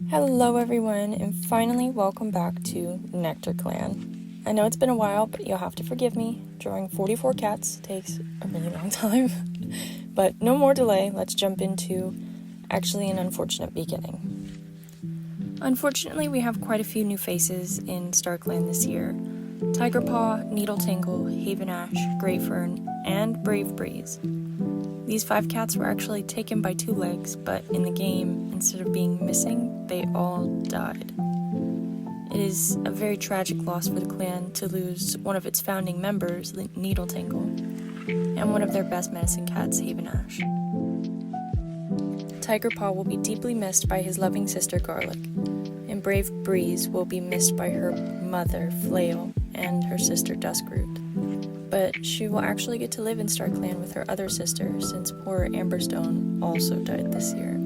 Hello everyone, and finally welcome back to Nectar Clan. I know it's been a while, but you'll have to forgive me. Drawing 44 cats takes a really long time. But no more delay, let's jump into actually an unfortunate beginning. Unfortunately, we have quite a few new faces in Star Clan this year. Tigerpaw, Needle Tangle, Haven Ash, Greyfern, and Brave Breeze. These 5 cats were actually taken by Twolegs, but in the game, instead of being missing, they all died. It is a very tragic loss for the clan to lose one of its founding members, Needle Tangle, and one of their best medicine cats, Haven Ash. Tigerpaw will be deeply missed by his loving sister, Garlic, and Brave Breeze will be missed by her mother, Flail, and her sister, Dusk Grot. But she will actually get to live in Star Clan with her other sister, since poor Amberstone also died this year.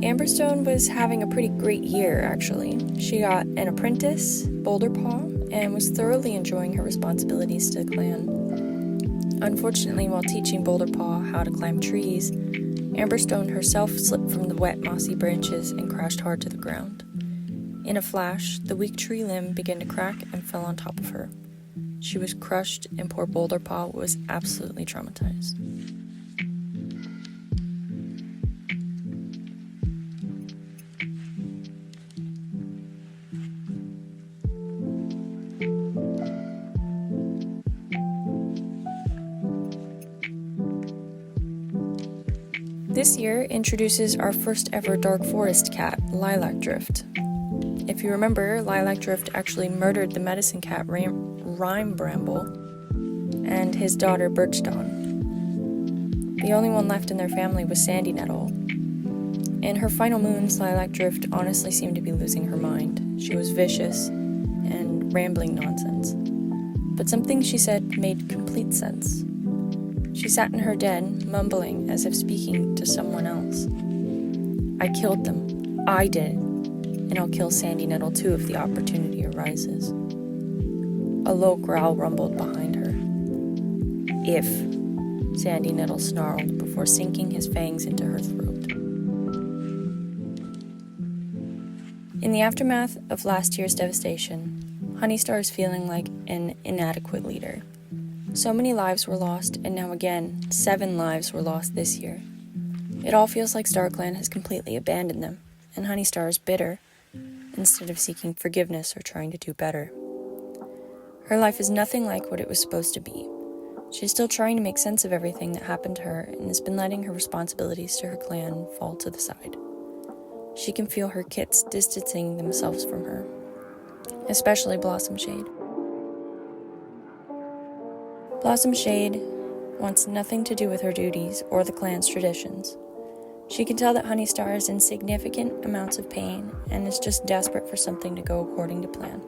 Amberstone was having a pretty great year, actually. She got an apprentice, Boulderpaw, and was thoroughly enjoying her responsibilities to the clan. Unfortunately, while teaching Boulderpaw how to climb trees, Amberstone herself slipped from the wet, mossy branches and crashed hard to the ground. In a flash, the weak tree limb began to crack and fell on top of her. She was crushed, and poor Boulderpaw was absolutely traumatized. This year introduces our first ever Dark Forest cat, Lilac Drift. If you remember, Lilac Drift actually murdered the medicine cat Rime Bramble and his daughter Birchdawn. The only one left in their family was Sandy Nettle. In her final moons, Lilac Drift honestly seemed to be losing her mind. She was vicious and rambling nonsense. But something she said made complete sense. She sat in her den, mumbling as if speaking to someone else. "I killed them. I did it. And I'll kill Sandy Nettle too if the opportunity arises." A low growl rumbled behind her. "If," Sandy Nettle snarled before sinking his fangs into her throat. In the aftermath of last year's devastation, Honeystar is feeling like an inadequate leader. So many lives were lost, and now again, 7 lives were lost this year. It all feels like Star Clan has completely abandoned them, and Honeystar is bitter, instead of seeking forgiveness or trying to do better. Her life is nothing like what it was supposed to be. She's still trying to make sense of everything that happened to her, and has been letting her responsibilities to her clan fall to the side. She can feel her kits distancing themselves from her, especially Blossom Shade. Blossom Shade wants nothing to do with her duties or the clan's traditions. She can tell that Honeystar is in significant amounts of pain and is just desperate for something to go according to plan.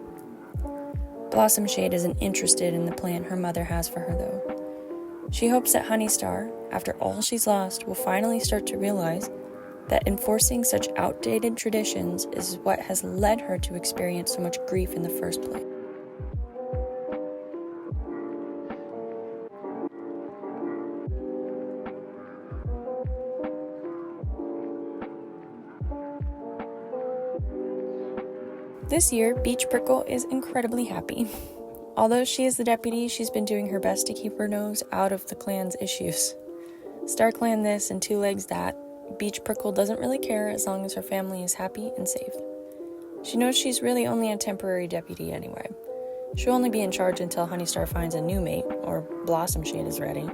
Blossom Shade isn't interested in the plan her mother has for her, though. She hopes that Honeystar, after all she's lost, will finally start to realize that enforcing such outdated traditions is what has led her to experience so much grief in the first place. This year, Beach Prickle is incredibly happy. Although she is the deputy, she's been doing her best to keep her nose out of the clan's issues. Star Clan this and Twolegs that, Beach Prickle doesn't really care as long as her family is happy and safe. She knows she's really only a temporary deputy anyway. She'll only be in charge until Honeystar finds a new mate, or Blossom Shade is ready.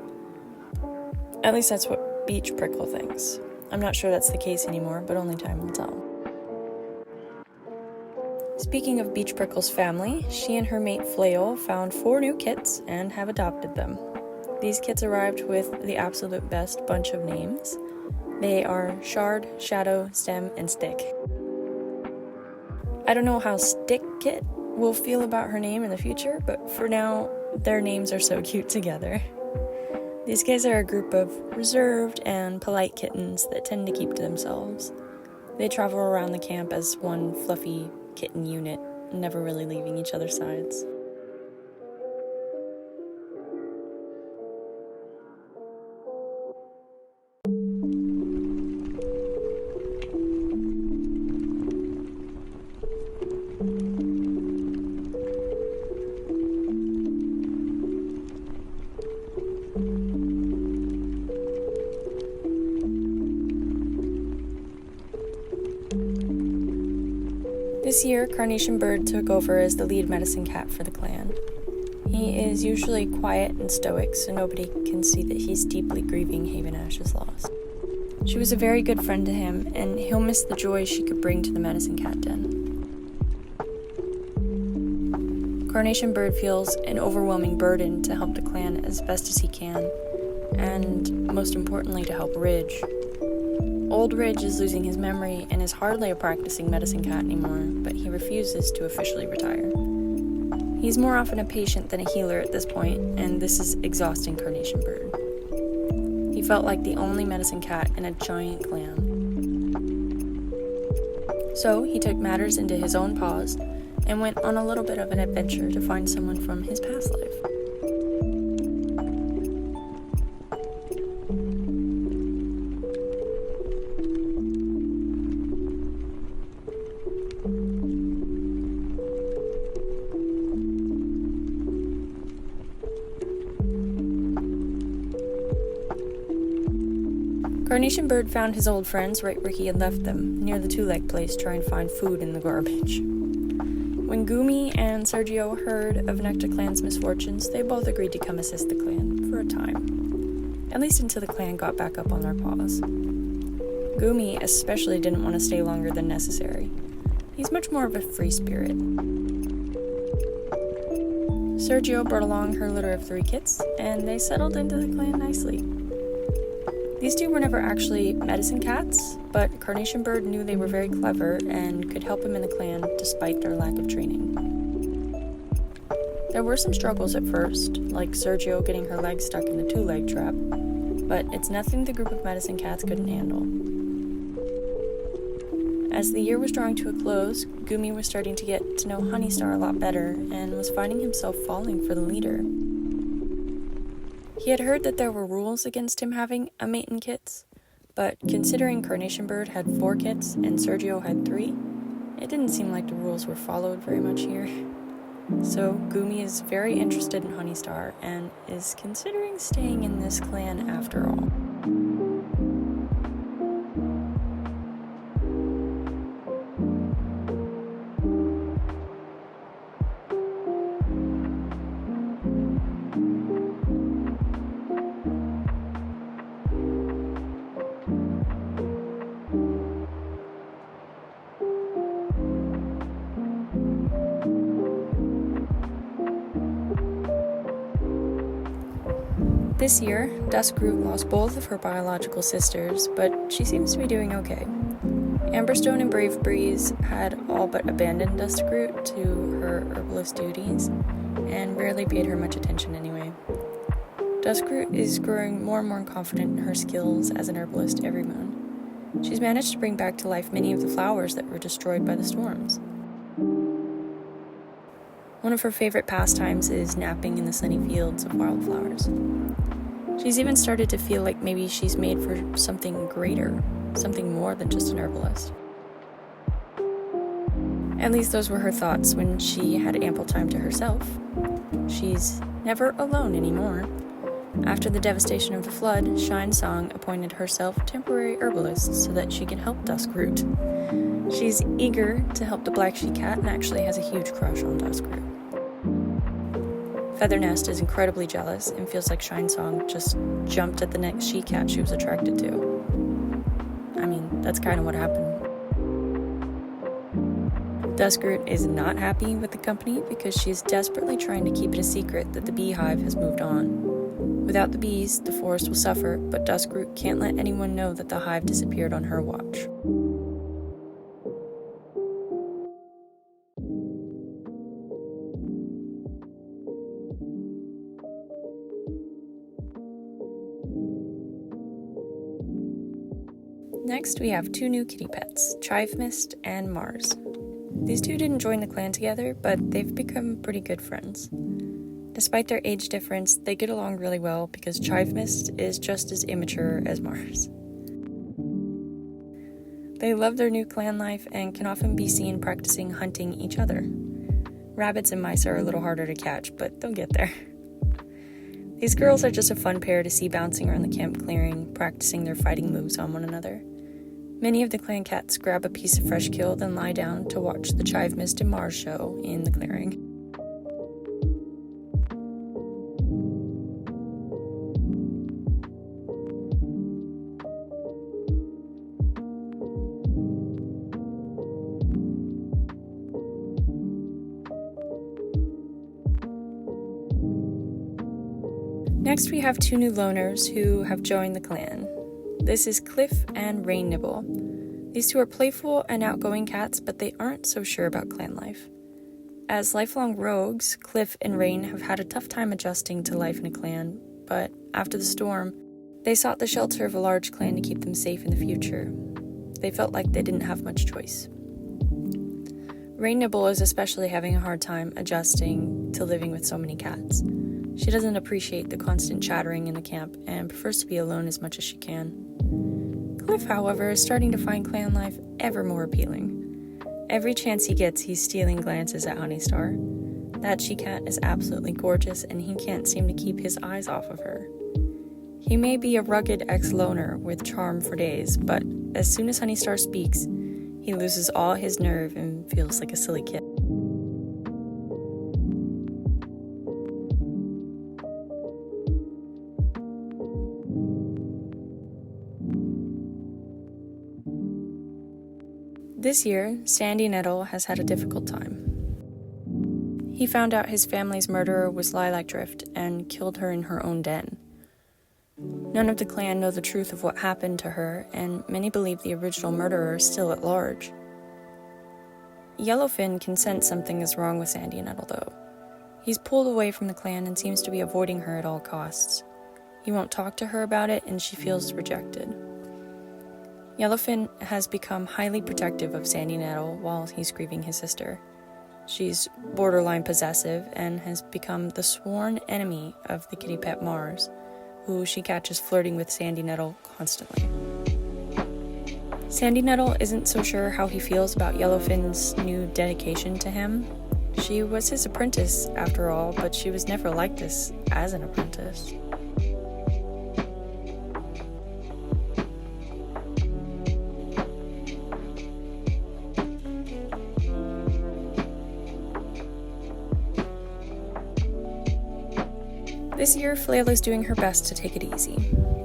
At least that's what Beach Prickle thinks. I'm not sure that's the case anymore, but only time will tell. Speaking of Beach Prickle's family, she and her mate Flail found 4 new kits and have adopted them. These kits arrived with the absolute best bunch of names. They are Shard, Shadow, Stem, and Stick. I don't know how Stick Kit will feel about her name in the future, but for now, their names are so cute together. These guys are a group of reserved and polite kittens that tend to keep to themselves. They travel around the camp as one fluffy kitten unit, never really leaving each other's sides. This year, Carnation Bird took over as the lead medicine cat for the clan. He is usually quiet and stoic, so nobody can see that he's deeply grieving Haven Ash's loss. She was a very good friend to him, and he'll miss the joy she could bring to the medicine cat den. Carnation Bird feels an overwhelming burden to help the clan as best as he can, and most importantly to help Ridge. Old Ridge is losing his memory and is hardly a practicing medicine cat anymore, but he refuses to officially retire. He's more often a patient than a healer at this point, and this is exhausting Carnation Bird. He felt like the only medicine cat in a giant clan. So he took matters into his own paws and went on a little bit of an adventure to find someone from his past life. Carnation Bird found his old friends right where he had left them, near the Twoleg place, trying to find food in the garbage. When Goomy and Sergio heard of Nectar Clan's misfortunes, they both agreed to come assist the clan, for a time. At least until the clan got back up on their paws. Goomy especially didn't want to stay longer than necessary. He's much more of a free spirit. Sergio brought along her litter of 3 kits, and they settled into the clan nicely. These 2 were never actually medicine cats, but Carnation Bird knew they were very clever and could help him in the clan despite their lack of training. There were some struggles at first, like Sergio getting her leg stuck in the 2-leg trap, but it's nothing the group of medicine cats couldn't handle. As the year was drawing to a close, Goomy was starting to get to know Honeystar a lot better and was finding himself falling for the leader. He had heard that there were rules against him having a mate in kits, but considering Carnation Bird had 4 kits and Sergio had 3, it didn't seem like the rules were followed very much here. So Goomy is very interested in Honeystar and is considering staying in this clan after all. This year, Dusk Grot lost both of her biological sisters, but she seems to be doing okay. Amberstone and Brave Breeze had all but abandoned Dusk Grot to her herbalist duties, and rarely paid her much attention anyway. Dusk Grot is growing more and more confident in her skills as an herbalist every moon. She's managed to bring back to life many of the flowers that were destroyed by the storms. One of her favorite pastimes is napping in the sunny fields of wildflowers. She's even started to feel like maybe she's made for something greater, something more than just an herbalist. At least those were her thoughts when she had ample time to herself. She's never alone anymore. After the devastation of the flood, Shine Song appointed herself temporary herbalist so that she can help Dusk Grot. She's eager to help the Black She-Cat and actually has a huge crush on Dusk Grot. Feathernest is incredibly jealous and feels like Shine Song just jumped at the next she-cat she was attracted to. I mean, that's kind of what happened. Dusk Grot is not happy with the company because she is desperately trying to keep it a secret that the beehive has moved on. Without the bees, the forest will suffer, but Dusk Grot can't let anyone know that the hive disappeared on her watch. Next, we have 2 new kitty pets, Chive and Mars. These two didn't join the clan together, but they've become pretty good friends. Despite their age difference, they get along really well because Chive is just as immature as Mars. They love their new clan life and can often be seen practicing hunting each other. Rabbits and mice are a little harder to catch, but they'll get there. These girls are just a fun pair to see bouncing around the camp clearing, practicing their fighting moves on one another. Many of the clan cats grab a piece of fresh kill, then lie down to watch the Chive and Mars show in the clearing. Next, we have 2 new loners who have joined the clan. This is Cliff and Rain Nibble. These 2 are playful and outgoing cats, but they aren't so sure about clan life. As lifelong rogues, Cliff and Rain have had a tough time adjusting to life in a clan, but after the storm, they sought the shelter of a large clan to keep them safe in the future. They felt like they didn't have much choice. Rain Nibble is especially having a hard time adjusting to living with so many cats. She doesn't appreciate the constant chattering in the camp and prefers to be alone as much as she can. Cliff, however, is starting to find clan life ever more appealing. Every chance he gets, he's stealing glances at Honeystar. That she-cat is absolutely gorgeous, and he can't seem to keep his eyes off of her. He may be a rugged ex-loner with charm for days, but as soon as Honeystar speaks, he loses all his nerve and feels like a silly kid. This year, Sandy Nettle has had a difficult time. He found out his family's murderer was Lilac Drift and killed her in her own den. None of the clan know the truth of what happened to her, and many believe the original murderer is still at large. Yellowfin can sense something is wrong with Sandy Nettle, though. He's pulled away from the clan and seems to be avoiding her at all costs. He won't talk to her about it, and she feels rejected. Yellowfin has become highly protective of Sandy Nettle while he's grieving his sister. She's borderline possessive and has become the sworn enemy of the kitty pet Mars, who she catches flirting with Sandy Nettle constantly. Sandy Nettle isn't so sure how he feels about Yellowfin's new dedication to him. She was his apprentice, after all, but she was never like this as an apprentice. This year, Flayla's doing her best to take it easy.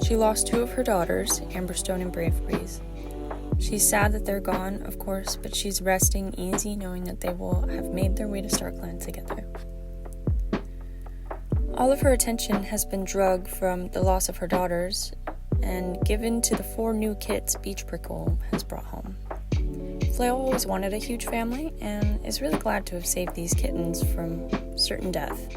She lost 2 of her daughters, Amberstone and Bravebreeze. She's sad that they're gone, of course, but she's resting easy knowing that they will have made their way to Starkland together. All of her attention has been drugged from the loss of her daughters and given to the 4 new kits Beach Prickle has brought home. Flail always wanted a huge family and is really glad to have saved these kittens from certain death.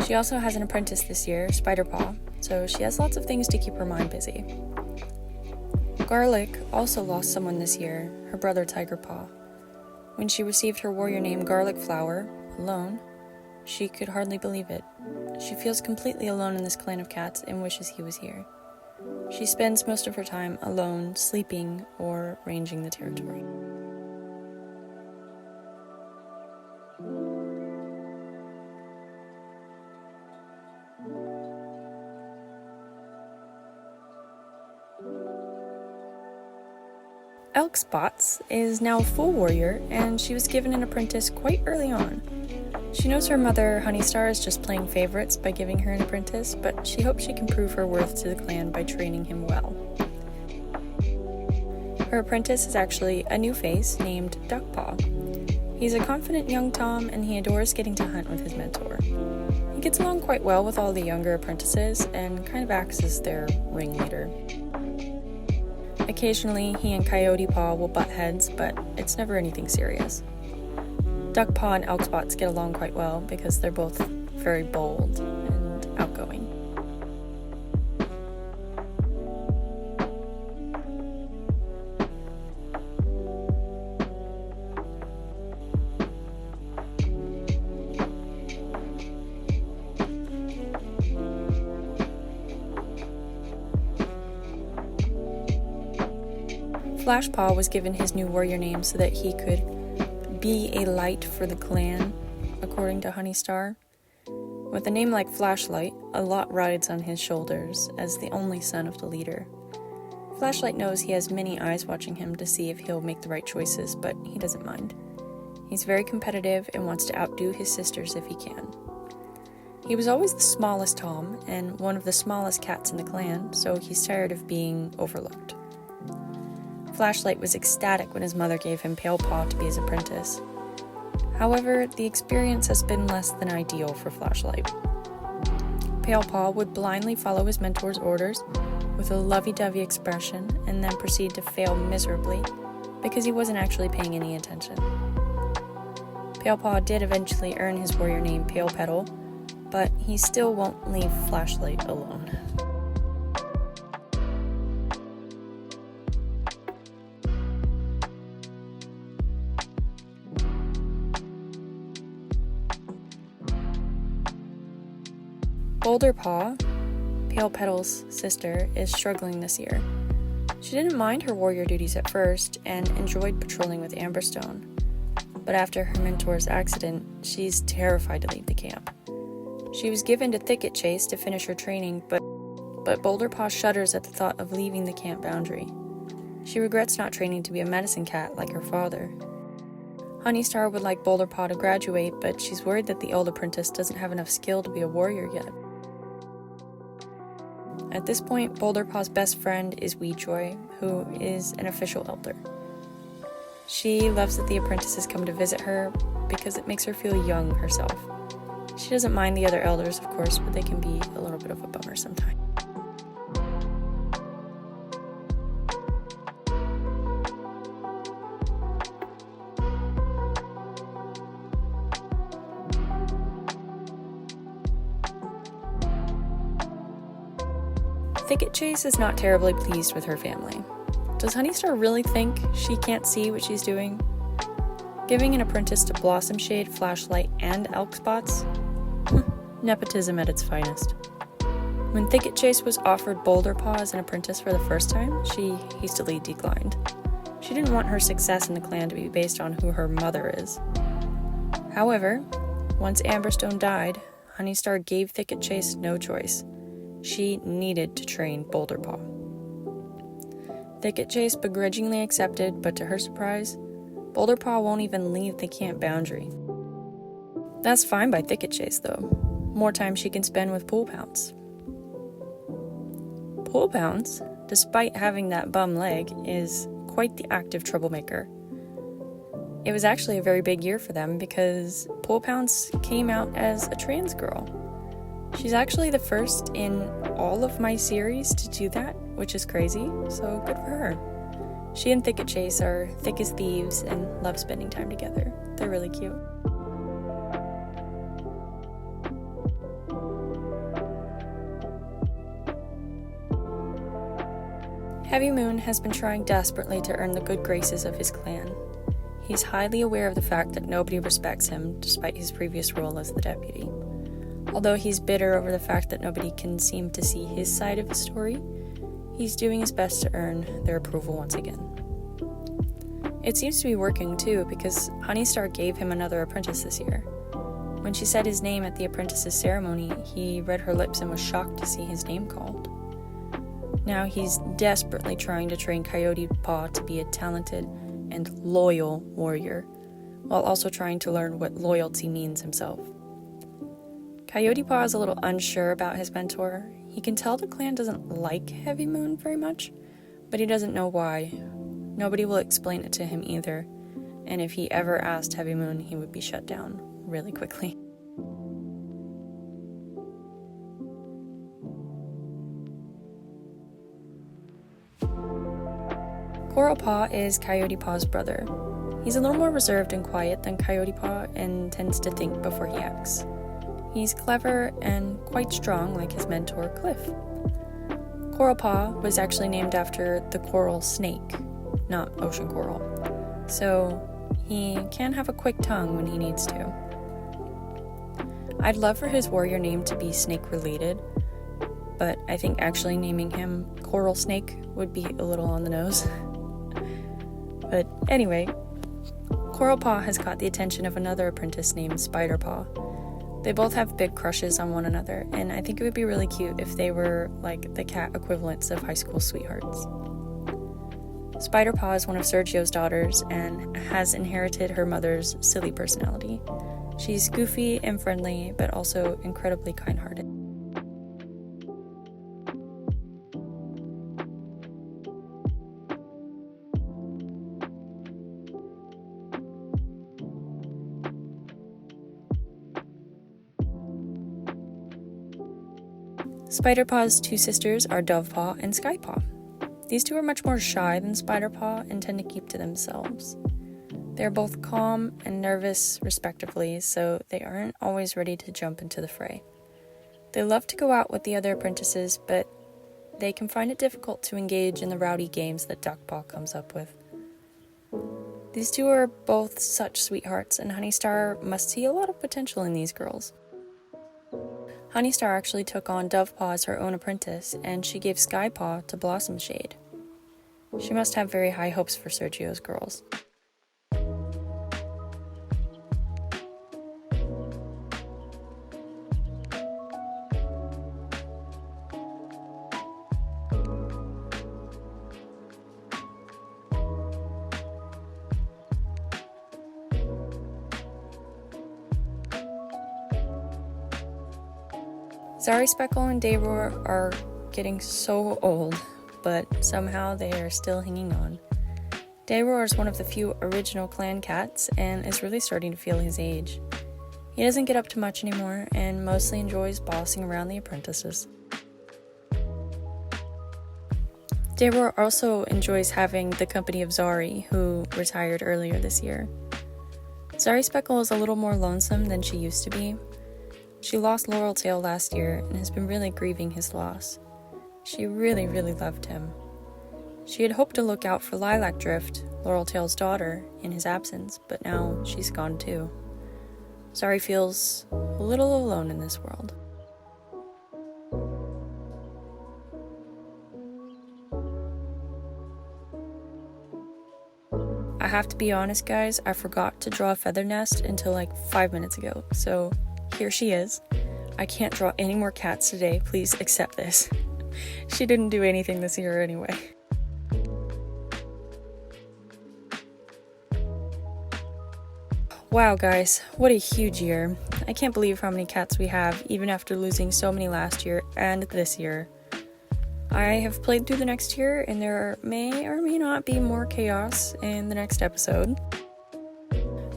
She also has an apprentice this year, Spiderpaw, so she has lots of things to keep her mind busy. Garlic also lost someone this year, her brother Tigerpaw. When she received her warrior name Garlic Flower, alone, she could hardly believe it. She feels completely alone in this clan of cats and wishes he was here. She spends most of her time alone, sleeping, or ranging the territory. Elk Spots is now a full warrior, and she was given an apprentice quite early on. She knows her mother, Honeystar, is just playing favorites by giving her an apprentice, but she hopes she can prove her worth to the clan by training him well. Her apprentice is actually a new face named Duckpaw. He's a confident young Tom, and he adores getting to hunt with his mentor. He gets along quite well with all the younger apprentices, and kind of acts as their ringleader. Occasionally, he and Coyote Paw will butt heads, but it's never anything serious. Duckpaw and Elk Spots get along quite well because they're both very bold and outgoing. Flashpaw was given his new warrior name so that he could be a light for the clan, according to Honeystar. With a name like Flashlight, a lot rides on his shoulders as the only son of the leader. Flashlight knows he has many eyes watching him to see if he'll make the right choices, but he doesn't mind. He's very competitive and wants to outdo his sisters if he can. He was always the smallest Tom and one of the smallest cats in the clan, so he's tired of being overlooked. Flashlight was ecstatic when his mother gave him Pale Paw to be his apprentice. However, the experience has been less than ideal for Flashlight. Pale Paw would blindly follow his mentor's orders with a lovey-dovey expression and then proceed to fail miserably because he wasn't actually paying any attention. Pale Paw did eventually earn his warrior name Pale Petal, but he still won't leave Flashlight alone. Boulder Paw, Pale Petal's sister, is struggling this year. She didn't mind her warrior duties at first and enjoyed patrolling with Amberstone. But after her mentor's accident, she's terrified to leave the camp. She was given to Thicket Chase to finish her training, but Boulder Paw shudders at the thought of leaving the camp boundary. She regrets not training to be a medicine cat like her father. Honeystar would like Boulder Paw to graduate, but she's worried that the old apprentice doesn't have enough skill to be a warrior yet. At this point, Boulder Paw's best friend is Weejoy, who is an official elder. She loves that the apprentices come to visit her because it makes her feel young herself. She doesn't mind the other elders, of course, but they can be a little bit of a bummer sometimes. Thicket Chase is not terribly pleased with her family. Does Honeystar really think she can't see what she's doing? Giving an apprentice to Blossom Shade, Flashlight, and Elk Spots? Nepotism at its finest. When Thicket Chase was offered Boulder Paw as an apprentice for the first time, she hastily declined. She didn't want her success in the clan to be based on who her mother is. However, once Amberstone died, Honeystar gave Thicket Chase no choice. She needed to train Boulder Paw. Thicket Chase begrudgingly accepted, but to her surprise, Boulder Paw won't even leave the camp boundary. That's fine by Thicket Chase, though. More time she can spend with Pool Pounce. Pool Pounce, despite having that bum leg, is quite the active troublemaker. It was actually a very big year for them because Pool Pounce came out as a trans girl. She's actually the first in all of my series to do that, which is crazy, so good for her. She and Thicket Chase are thick as thieves and love spending time together. They're really cute. Heavy Moon has been trying desperately to earn the good graces of his clan. He's highly aware of the fact that nobody respects him, despite his previous role as the deputy. Although he's bitter over the fact that nobody can seem to see his side of the story, he's doing his best to earn their approval once again. It seems to be working too, because Honeystar gave him another apprentice this year. When she said his name at the apprentice's ceremony, he read her lips and was shocked to see his name called. Now he's desperately trying to train Coyote Paw to be a talented and loyal warrior, while also trying to learn what loyalty means himself. Coyote Paw is a little unsure about his mentor. He can tell the clan doesn't like Heavy Moon very much, but he doesn't know why. Nobody will explain it to him either, and if he ever asked Heavy Moon, he would be shut down really quickly. Coral Paw is Coyote Paw's brother. He's a little more reserved and quiet than Coyote Paw and tends to think before he acts. He's clever and quite strong like his mentor, Cliff. Coral Paw was actually named after the coral snake, not ocean coral, so he can have a quick tongue when he needs to. I'd love for his warrior name to be snake-related, but I think actually naming him Coral Snake would be a little on the nose. But anyway, Coralpaw has caught the attention of another apprentice named Spiderpaw. They both have big crushes on one another, and I think it would be really cute if they were like the cat equivalents of high school sweethearts. Spiderpaw is one of Sergio's daughters and has inherited her mother's silly personality. She's goofy and friendly, but also incredibly kind-hearted. Spiderpaw's two sisters are Dovepaw and Skypaw. These two are much more shy than Spiderpaw and tend to keep to themselves. They're both calm and nervous, respectively, so they aren't always ready to jump into the fray. They love to go out with the other apprentices, but they can find it difficult to engage in the rowdy games that Duckpaw comes up with. These two are both such sweethearts, and Honeystar must see a lot of potential in these girls. Honeystar actually took on Dovepaw as her own apprentice, and she gave Skypaw to Blossom Shade. She must have very high hopes for Sergio's girls. Zary Speckle and Dayror are getting so old, but somehow they are still hanging on. Dayror is one of the few original clan cats and is really starting to feel his age. He doesn't get up to much anymore and mostly enjoys bossing around the apprentices. Dayror also enjoys having the company of Zary, who retired earlier this year. Zary Speckle is a little more lonesome than she used to be. She lost Laureltail last year and has been really grieving his loss. She really loved him. She had hoped to look out for Lilac Drift, Laureltail's daughter, in his absence, but now she's gone too. Zary feels a little alone in this world. I have to be honest, guys, I forgot to draw a feather nest until like 5 minutes ago, so here she is. I can't draw any more cats today, please accept this. She didn't do anything this year anyway. Wow guys, what a huge year. I can't believe how many cats we have, even after losing so many last year and this year. I have played through the next year, and there may or may not be more chaos in the next episode.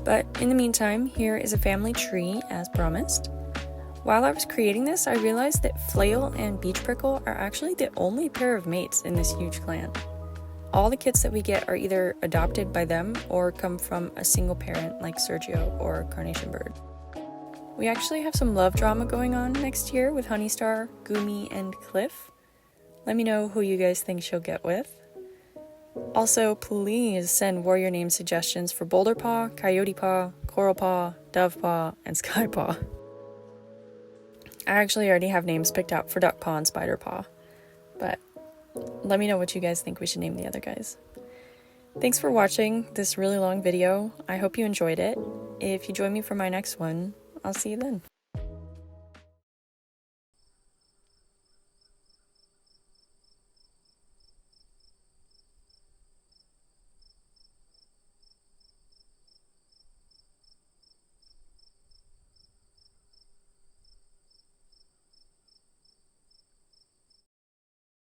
But in the meantime, here is a family tree, as promised. While I was creating this, I realized that Flail and Beach Prickle are actually the only pair of mates in this huge clan. All the kits that we get are either adopted by them or come from a single parent like Sergio or Carnation Bird. We actually have some love drama going on next year with Honeystar, Goomy, and Cliff. Let me know who you guys think she'll get with. Also, please send warrior name suggestions for Boulderpaw, Coyotepaw, Coralpaw, Dovepaw, and Skypaw. I actually already have names picked out for Duckpaw and Spiderpaw, but let me know what you guys think we should name the other guys. Thanks for watching this really long video. I hope you enjoyed it. If you join me for my next one, I'll see you then.